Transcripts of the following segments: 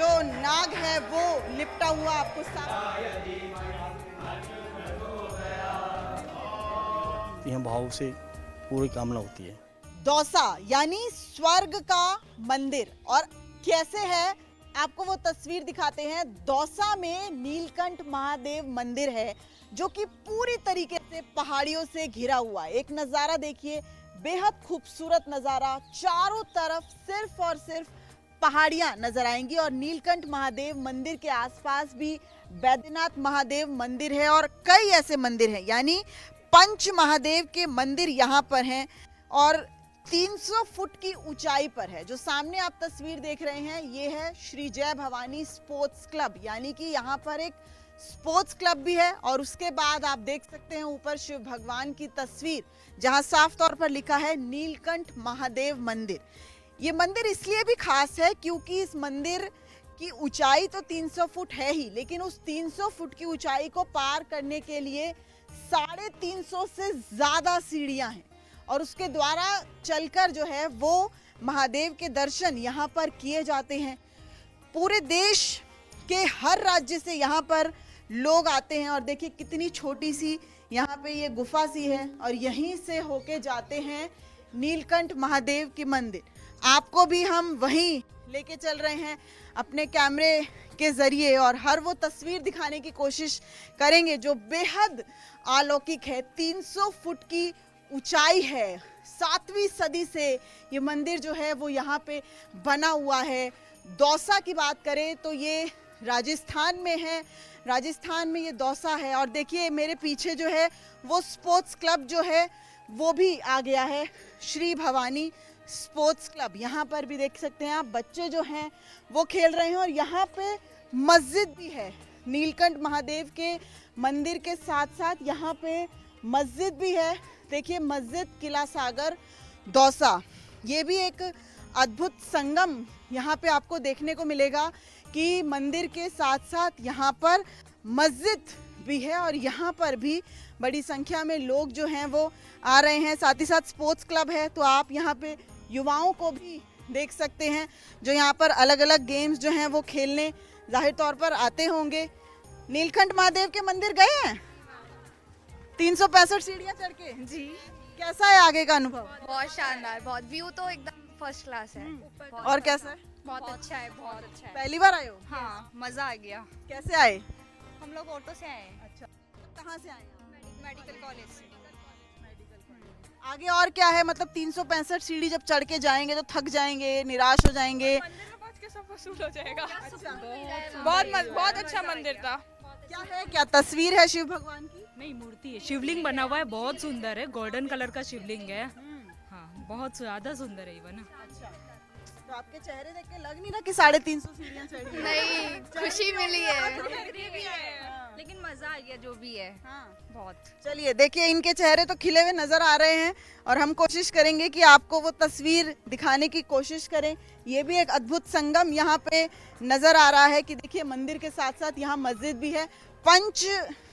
जो नाग है वो लिपटा हुआ आपको यह भाव से पूरी कामना होती है। दौसा यानी स्वर्ग का मंदिर, और कैसे है आपको वो तस्वीर दिखाते हैं। दौसा में नीलकंठ महादेव मंदिर है जो कि पूरी तरीके से पहाड़ियों से घिरा हुआ है। एक नजारा देखिए, बेहद खूबसूरत नजारा, चारों तरफ सिर्फ और सिर्फ पहाड़ियां नजर आएंगी। और नीलकंठ महादेव मंदिर के आसपास भी बैद्यनाथ महादेव मंदिर है और कई ऐसे मंदिर हैं, यानी पंच महादेव के मंदिर यहाँ पर हैं और 300 फुट की ऊंचाई पर है। जो सामने आप तस्वीर देख रहे हैं ये है श्री जय भवानी स्पोर्ट्स क्लब, यानी कि यहाँ पर एक स्पोर्ट्स क्लब भी है। और उसके बाद आप देख सकते हैं ऊपर शिव भगवान की तस्वीर, जहाँ साफ तौर पर लिखा है नीलकंठ महादेव मंदिर। ये मंदिर इसलिए भी खास है क्योंकि इस मंदिर की ऊंचाई तो 300 फुट है ही, लेकिन उस 300 फुट की ऊंचाई को पार करने के लिए 350 से ज्यादा सीढ़ियां हैं और उसके द्वारा चलकर जो है वो महादेव के दर्शन यहाँ पर किए जाते हैं। पूरे देश के हर राज्य से यहाँ पर लोग आते हैं और देखिए कितनी छोटी सी यहाँ पे ये गुफा सी है और यहीं से होके जाते हैं नीलकंठ महादेव की मंदिर। आपको भी हम वहीं लेके चल रहे हैं अपने कैमरे के जरिए और हर वो तस्वीर दिखाने की कोशिश करेंगे जो बेहद अलौकिक है। 300 फुट की ऊंचाई है, 7वीं सदी से ये मंदिर जो है वो यहाँ पे बना हुआ है। दौसा की बात करें तो ये राजस्थान में है, राजस्थान में ये दौसा है। और देखिए मेरे पीछे जो है वो स्पोर्ट्स क्लब जो है वो भी आ गया है, श्री भवानी स्पोर्ट्स क्लब। यहाँ पर भी देख सकते हैं आप, बच्चे जो हैं वो खेल रहे हैं और यहाँ पे मस्जिद भी है। नीलकंठ महादेव के मंदिर के साथ साथ यहाँ पे मस्जिद भी है। देखिए मस्जिद किला सागर दौसा, ये भी एक अद्भुत संगम यहाँ पे आपको देखने को मिलेगा कि मंदिर के साथ साथ यहाँ पर मस्जिद भी है और यहाँ पर भी बड़ी संख्या में लोग जो हैं वो आ रहे हैं। साथ ही साथ स्पोर्ट्स क्लब है तो आप यहाँ पे युवाओं को भी देख सकते हैं जो यहाँ पर अलग अलग गेम्स जो हैं वो खेलने जाहिर तौर पर आते होंगे। नीलकंठ महादेव के मंदिर गए हैं 365 सीढ़ियाँ चढ़ के जी। कैसा है आगे का अनुभव? बहुत शानदार, बहुत व्यू तो एकदम फर्स्ट क्लास है। और कैसा है? बहुत अच्छा है, बहुत अच्छा है। पहली बार आए हो? हाँ, मजा आ गया। कैसे आए? हम लोग ऑटो से आए हैं। अच्छा, कहाँ से आए? मेडिकल कॉलेज से। आगे और क्या है, मतलब 365 सीढ़ी जब चढ़ के जाएंगे तो थक जाएंगे, निराश हो जाएंगे? मंदिर में पहुंच के सब वसूल हो जाएगा। अच्छा। बहुत अच्छा मंदिर था। क्या है, क्या तस्वीर है शिव भगवान की? नहीं, मूर्ति है, शिवलिंग बना हुआ है, बहुत सुंदर है, गोल्डन कलर का शिवलिंग है। हाँ, बहुत ज्यादा सुंदर है ये बना। अच्छा, तो आपके चेहरे देख के लग नहीं रहा कि 350 सीढ़ियाँ चढ़ी हैं? नहीं, खुशी मिली है, हाँ। लेकिन मजा आ गया जो भी है। हाँ। बहुत। चलिए देखिए इनके चेहरे तो खिले हुए नजर आ रहे हैं और हम कोशिश करेंगे कि आपको वो तस्वीर दिखाने की कोशिश करें। ये भी एक अद्भुत संगम यहाँ पे नजर आ रहा है कि देखिए मंदिर के साथ साथ यहाँ मस्जिद भी है। पंच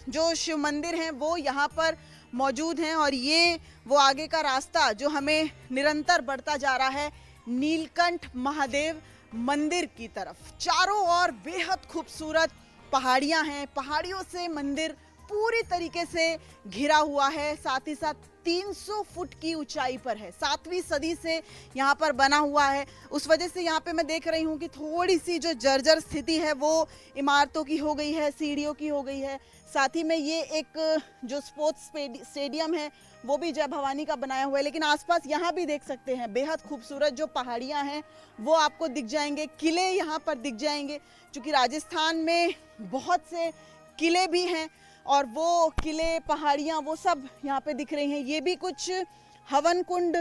जो शिव मंदिर हैं वो यहाँ पर मौजूद हैं और ये वो आगे का रास्ता जो हमें निरंतर बढ़ता जा रहा है नीलकंठ महादेव मंदिर की तरफ। चारों ओर बेहद खूबसूरत पहाड़ियां हैं, पहाड़ियों से मंदिर पूरी तरीके से घिरा हुआ है। साथ ही साथ 300 फुट की ऊंचाई पर है, 7वीं सदी से यहाँ पर बना हुआ है। उस वजह से यहाँ पे मैं देख रही हूँ कि थोड़ी सी जो जर्जर स्थिति है वो इमारतों की हो गई है, सीढ़ियों की हो गई है। साथ ही में ये एक जो स्पोर्ट्स स्टेडियम है वो भी जय भवानी का बनाया हुआ है, लेकिन आसपास यहाँ भी देख सकते हैं बेहद खूबसूरत जो पहाड़ियाँ हैं वो आपको दिख जाएंगे, किले यहाँ पर दिख जाएंगे। क्योंकि राजस्थान में बहुत से किले भी हैं और वो किले, पहाड़ियाँ वो सब यहाँ पे दिख रही हैं। ये भी कुछ हवन कुंड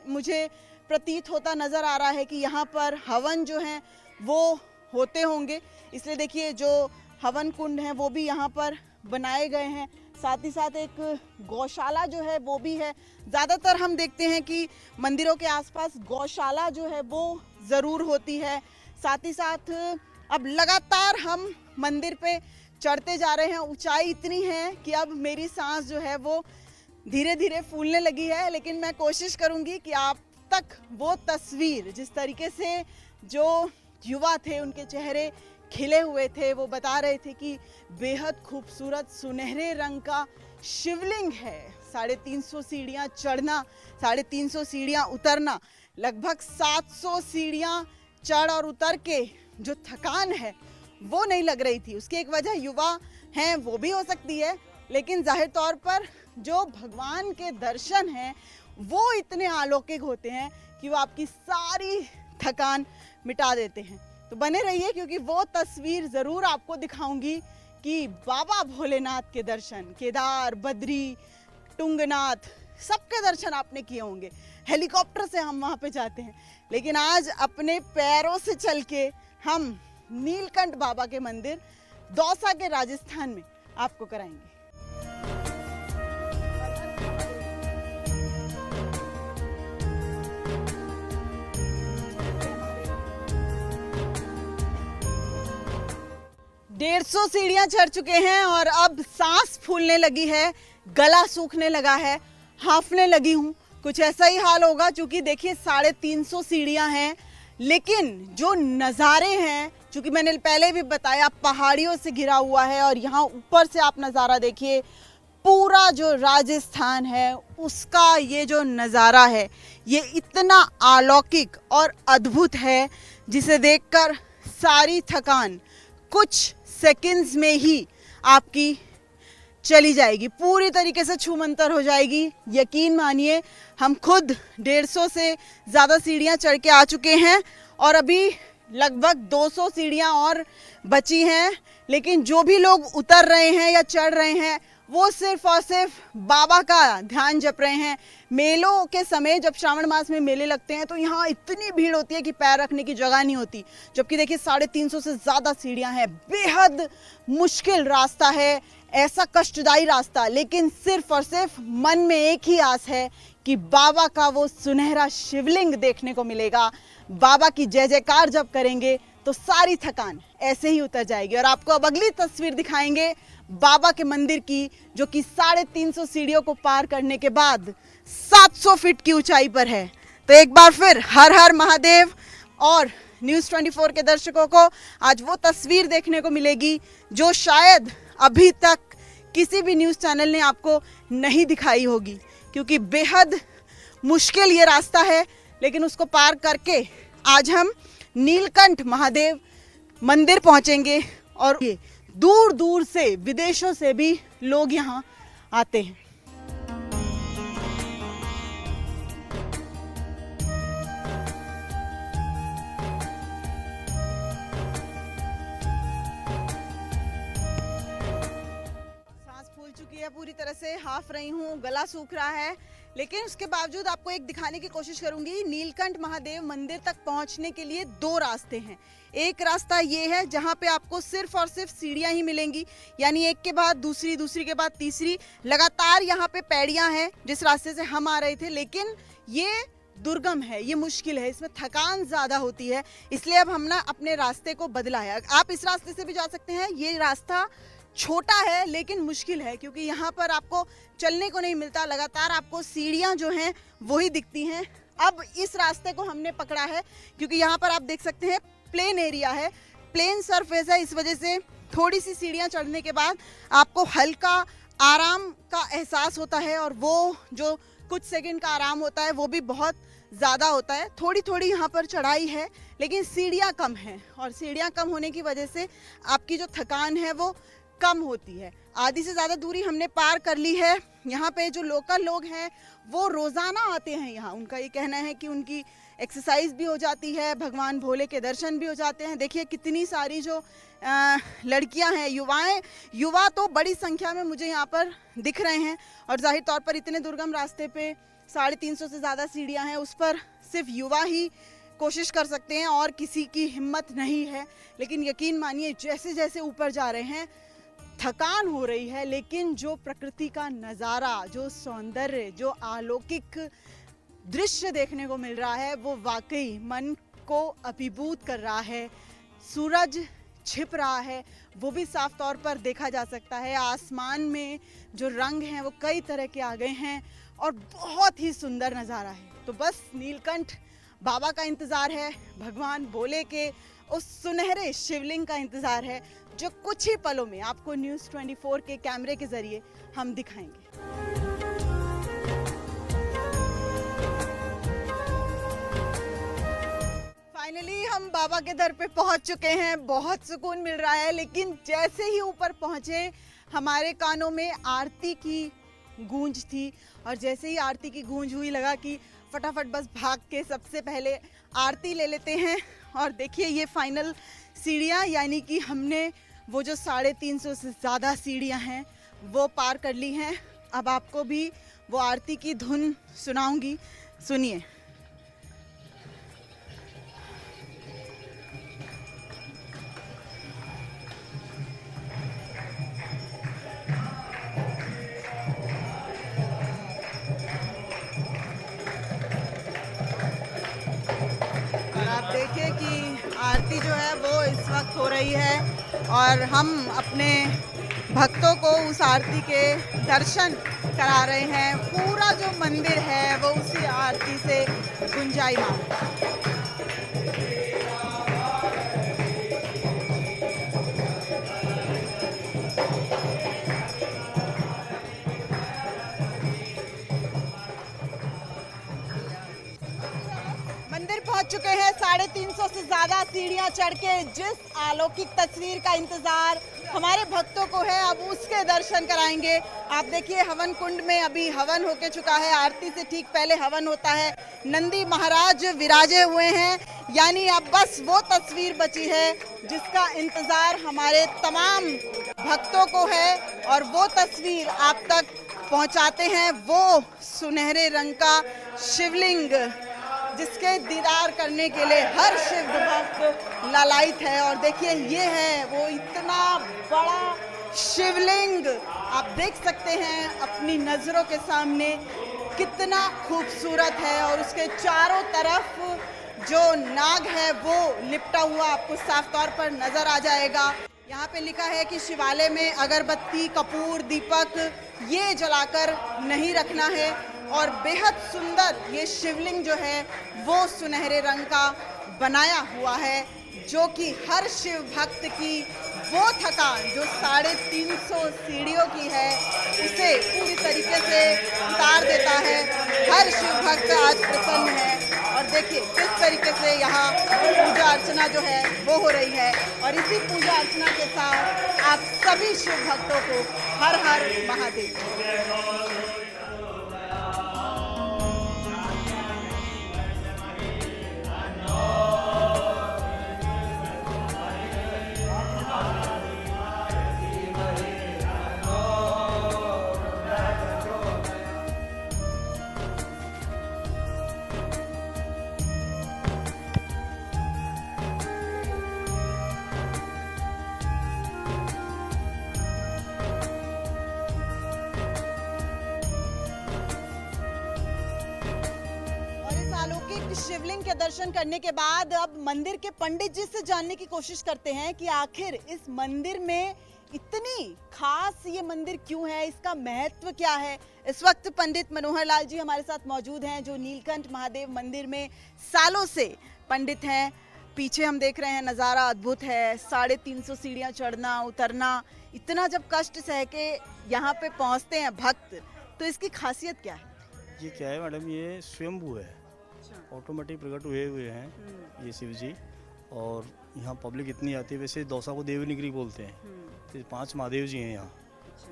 मुझे प्रतीत होता नज़र आ रहा है कि यहाँ पर हवन जो हैं वो होते होंगे, इसलिए देखिए जो हवन कुंड हैं वो भी यहाँ पर बनाए गए हैं। साथ ही साथ एक गौशाला जो है वो भी है। ज़्यादातर हम देखते हैं कि मंदिरों के आसपास गौशाला जो है वो ज़रूर होती है। साथ ही साथ अब लगातार हम मंदिर पे चढ़ते जा रहे हैं। ऊंचाई इतनी है कि अब मेरी सांस जो है वो धीरे धीरे फूलने लगी है, लेकिन मैं कोशिश करूंगी कि आप तक वो तस्वीर जिस तरीके से जो युवा थे, उनके चेहरे खिले हुए थे। वो बता रहे थे कि बेहद खूबसूरत सुनहरे रंग का शिवलिंग है। 350 सीढ़ियाँ चढ़ना, 350 सीढ़ियाँ उतरना, लगभग 700 सीढ़ियाँ चढ़ और उतर के जो थकान है वो नहीं लग रही थी। उसकी एक वजह युवा हैं वो भी हो सकती है, लेकिन जाहिर तौर पर जो भगवान के दर्शन हैं वो इतने अलौकिक होते हैं कि वो आपकी सारी थकान मिटा देते हैं। तो बने रहिए, क्योंकि वो तस्वीर ज़रूर आपको दिखाऊंगी कि बाबा भोलेनाथ के दर्शन, केदार, बद्री, टुंगनाथ, सबके दर्शन आपने किए होंगे। हेलीकॉप्टर से हम वहाँ पे जाते हैं, लेकिन आज अपने पैरों से चल के हम नीलकंठ बाबा के मंदिर दौसा के राजस्थान में आपको कराएंगे। डेढ़ 150 सीढ़ियां चढ़ चुके हैं और अब सांस फूलने लगी है, गला सूखने लगा है, हांफने लगी हूँ। कुछ ऐसा ही हाल होगा, क्योंकि देखिए 350 सीढ़ियां हैं, लेकिन जो नज़ारे हैं, चूँकि मैंने पहले भी बताया पहाड़ियों से घिरा हुआ है, और यहाँ ऊपर से आप नज़ारा देखिए, पूरा जो राजस्थान है उसका ये जो नज़ारा है ये इतना अलौकिक और अद्भुत है, जिसे देखकर सारी थकान कुछ सेकंड्स में ही आपकी चली जाएगी, पूरी तरीके से छूमंतर हो जाएगी। यकीन मानिए, हम खुद 150 से ज़्यादा सीढ़ियाँ चढ़ के आ चुके हैं और अभी लगभग 200 सीढ़ियाँ और बची हैं। लेकिन जो भी लोग उतर रहे हैं या चढ़ रहे हैं वो सिर्फ और सिर्फ बाबा का ध्यान जप रहे हैं। मेलों के समय जब श्रावण मास में मेले लगते हैं तो यहाँ इतनी भीड़ होती है कि पैर रखने की जगह नहीं होती, जबकि देखिए 350 से ज़्यादा सीढ़ियाँ हैं। बेहद मुश्किल रास्ता है, ऐसा कष्टदायी रास्ता, लेकिन सिर्फ और सिर्फ मन में एक ही आस है कि बाबा का वो सुनहरा शिवलिंग देखने को मिलेगा। बाबा की जय जयकार जब करेंगे तो सारी थकान ऐसे ही उतर जाएगी। और आपको अब अगली तस्वीर दिखाएंगे बाबा के मंदिर की, जो कि 350 सीढ़ियों को पार करने के बाद 700 फीट की ऊंचाई पर है। तो एक बार फिर हर हर महादेव। और न्यूज़ 24 के दर्शकों को आज वो तस्वीर देखने को मिलेगी जो शायद अभी तक किसी भी न्यूज़ चैनल ने आपको नहीं दिखाई होगी, क्योंकि बेहद मुश्किल ये रास्ता है, लेकिन उसको पार करके आज हम नीलकंठ महादेव मंदिर पहुंचेंगे। और ये दूर दूर से, विदेशों से भी लोग यहाँ आते हैं। सांस फूल चुकी है पूरी तरह से, हाफ रही हूँ, गला सूख रहा है, लेकिन उसके बावजूद आपको एक दिखाने की कोशिश करूंगी। नीलकंठ महादेव मंदिर तक पहुंचने के लिए 2 रास्ते हैं। एक रास्ता ये है जहां पे आपको सिर्फ और सिर्फ सीढ़ियां ही मिलेंगी, यानी एक के बाद दूसरी, दूसरी के बाद तीसरी, लगातार यहाँ पे पैड़ियां हैं जिस रास्ते से हम आ रहे थे। लेकिन ये दुर्गम है, ये मुश्किल है, इसमें थकान ज़्यादा होती है, इसलिए अब हम ना अपने रास्ते को बदला है। आप इस रास्ते से भी जा सकते हैं। ये रास्ता छोटा है लेकिन मुश्किल है, क्योंकि यहाँ पर आपको चलने को नहीं मिलता, लगातार आपको सीढ़ियाँ जो हैं वही दिखती हैं। अब इस रास्ते को हमने पकड़ा है क्योंकि यहाँ पर आप देख सकते हैं प्लेन एरिया है, प्लेन सरफेस है, इस वजह से थोड़ी सी सीढ़ियाँ चढ़ने के बाद आपको हल्का आराम का एहसास होता है, और वो जो कुछ सेकंड का आराम होता है वो भी बहुत ज़्यादा होता है। थोड़ी थोड़ी यहाँ पर चढ़ाई है, लेकिन सीढ़ियाँ कम हैं, और सीढ़ियाँ कम होने की वजह से आपकी जो थकान है वो कम होती है। आधी से ज़्यादा दूरी हमने पार कर ली है। यहाँ पे जो लोकल लोग हैं वो रोज़ाना आते हैं यहाँ, उनका ये कहना है कि उनकी एक्सरसाइज भी हो जाती है, भगवान भोले के दर्शन भी हो जाते हैं। देखिए कितनी सारी जो लड़कियां हैं, युवा तो बड़ी संख्या में मुझे यहाँ पर दिख रहे हैं, और जाहिर तौर पर इतने दुर्गम रास्ते पे 350 से ज़्यादा सीढ़ियाँ हैं, उस पर सिर्फ युवा ही कोशिश कर सकते हैं और किसी की हिम्मत नहीं है। लेकिन यकीन मानिए जैसे जैसे ऊपर जा रहे हैं थकान हो रही है, लेकिन जो प्रकृति का नज़ारा, जो सौंदर्य, जो अलौकिक दृश्य देखने को मिल रहा है वो वाकई मन को अभिभूत कर रहा है। सूरज छिप रहा है, वो भी साफ तौर पर देखा जा सकता है। आसमान में जो रंग हैं वो कई तरह के आ गए हैं और बहुत ही सुंदर नज़ारा है। तो बस नीलकंठ बाबा का इंतज़ार है, भगवान भोले के उस सुनहरे शिवलिंग का इंतजार है जो कुछ ही पलों में आपको न्यूज़ 24 के कैमरे के जरिए हम दिखाएंगे। फाइनली हम बाबा के दर पे पहुंच चुके हैं। बहुत सुकून मिल रहा है, लेकिन जैसे ही ऊपर पहुंचे हमारे कानों में आरती की गूंज थी और जैसे ही आरती की गूंज हुई लगा कि फटाफट बस भाग के सबसे पहले आरती ले लेते हैं। और देखिए ये फाइनल सीढ़ियाँ, यानी कि हमने वो जो 350 से ज़्यादा सीढ़ियाँ हैं वो पार कर ली हैं। अब आपको भी वो आरती की धुन सुनाऊंगी, सुनिए। देखिए कि आरती जो है वो इस वक्त हो रही है और हम अपने भक्तों को उस आरती के दर्शन करा रहे हैं। पूरा जो मंदिर है वो उसी आरती से गुंजायमान है। मंदिर पहुंच चुके हैं। 350 से ज्यादा सीढ़ियां चढ़ के जिस अलौकिक तस्वीर का इंतजार हमारे भक्तों को है, अब उसके दर्शन कराएंगे। आप देखिए हवन कुंड में अभी हवन होके चुका है। आरती से ठीक पहले हवन होता है। नंदी महाराज विराजे हुए हैं, यानी अब बस वो तस्वीर बची है जिसका इंतजार हमारे तमाम भक्तों को है और वो तस्वीर आप तक पहुंचाते हैं। वो सुनहरे रंग का शिवलिंग जिसके दीदार करने के लिए हर शिव भक्त लालायित है। और देखिए ये है वो इतना बड़ा शिवलिंग, आप देख सकते हैं अपनी नज़रों के सामने कितना खूबसूरत है। और उसके चारों तरफ जो नाग है वो लिपटा हुआ आपको साफ तौर पर नज़र आ जाएगा। यहाँ पे लिखा है कि शिवालय में अगरबत्ती, कपूर, दीपक ये जलाकर नहीं रखना है। और बेहद सुंदर ये शिवलिंग जो है वो सुनहरे रंग का बनाया हुआ है, जो कि हर शिव भक्त की वो थकान जो 350 सीढ़ियों की है उसे पूरी तरीके से उतार देता है। हर शिव भक्त आज प्रसन्न है और देखिए किस तरीके से यहाँ पूजा अर्चना जो है वो हो रही है। और इसी पूजा अर्चना के साथ आप सभी शिव भक्तों को हर हर महादेव। अलौकिक शिवलिंग के दर्शन करने के बाद अब मंदिर के पंडित जी से जानने की कोशिश करते हैं कि आखिर इस मंदिर में इतनी खास ये मंदिर क्यों है, इसका महत्व क्या है। इस वक्त पंडित मनोहर लाल जी हमारे साथ मौजूद हैं जो नीलकंठ महादेव मंदिर में सालों से पंडित हैं। पीछे हम देख रहे हैं नज़ारा अद्भुत है। 350 सीढ़ियाँ चढ़ना उतरना, इतना जब कष्ट सह के यहाँ पे पहुँचते हैं भक्त, तो इसकी खासियत क्या है? ये क्या है मैडम, ये स्वयंभू है, ऑटोमेटिक प्रकट हुए हैं ये शिव जी। और यहाँ पब्लिक इतनी आती है। वैसे दौसा को देवनिगरी बोलते हैं। तो 5 महादेव जी हैं यहाँ,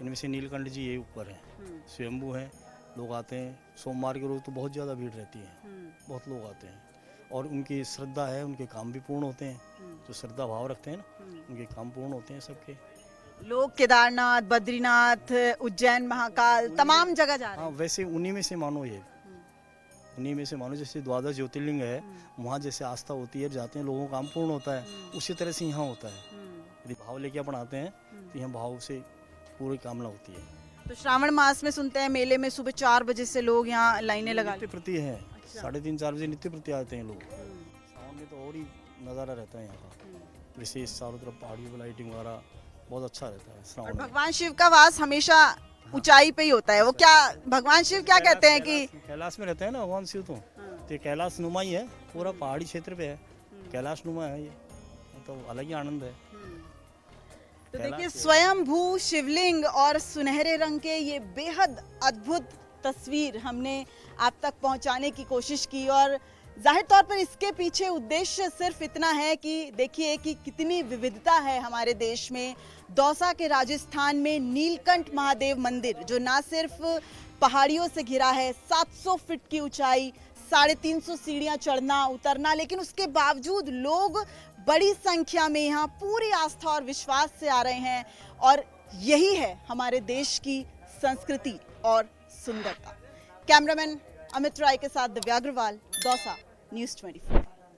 इनमें से नीलकंठ जी ये ऊपर हैं, स्वयंभू हैं। लोग आते हैं, सोमवार के रोज तो बहुत ज़्यादा भीड़ रहती है, बहुत लोग आते हैं। और उनकी श्रद्धा है, उनके काम भी पूर्ण होते हैं। जो श्रद्धा भाव रखते हैं ना, उनके काम पूर्ण होते हैं सबके। लोग केदारनाथ, बद्रीनाथ, उज्जैन, महाकाल तमाम जगह जा रहे हैं। हाँ, वैसे उन्हीं में से मानो, ये उन्हीं में से मानो। जैसे द्वादश ज्योतिर्लिंग है, वहाँ जैसे आस्था होती है, जाते हैं लोगों का काम पूर्ण होता है, उसी तरह से यहाँ होता है। यदि भाव लेके अपन आते हैं तो यहाँ भाव से पूरी कामना होती है। तो श्रावण मास में सुनते हैं मेले में सुबह 4 बजे से लोग यहाँ लाइनें लगा नित्य प्रति है। 3:30-4 बजे नित्य प्रति आते हैं लोग। सावन में तो और ही नज़ारा रहता है यहाँ का, विशेष चारों तरफ पहाड़ियों पर लाइटिंग वगैरह बहुत अच्छा रहता है श्रावण में। भगवान शिव का वास हमेशा ऊंचाई पे ही होता है। वो क्या भगवान शिव क्या कहते हैं कि कैलाश में रहते हैं ना भगवान शिव, तो कैलाश नुमा ही है, पूरा पहाड़ी क्षेत्र पे है, कैलाश नुमा है ये। तो अलग ही आनंद है। तो पहला देखिए स्वयंभू शिवलिंग और सुनहरे रंग के ये बेहद अद्भुत तस्वीर हमने आप तक पहुंचाने की कोशिश की और जाहिर तौर पर इसके पीछे उद्देश्य सिर्फ इतना है कि देखिए कि कितनी विविधता है हमारे देश में। दौसा के राजस्थान में नीलकंठ महादेव मंदिर जो ना सिर्फ पहाड़ियों से घिरा है, 700 फीट की ऊंचाई, 350 सीढ़ियां चढ़ना उतरना, लेकिन उसके बावजूद लोग बड़ी संख्या में यहाँ पूरी आस्था और विश्वास से आ रहे हैं और यही है हमारे देश की संस्कृति और सुंदरता। कैमरामैन अमित राय के साथ दिव्या अग्रवाल, दौसा, न्यूज़ 24।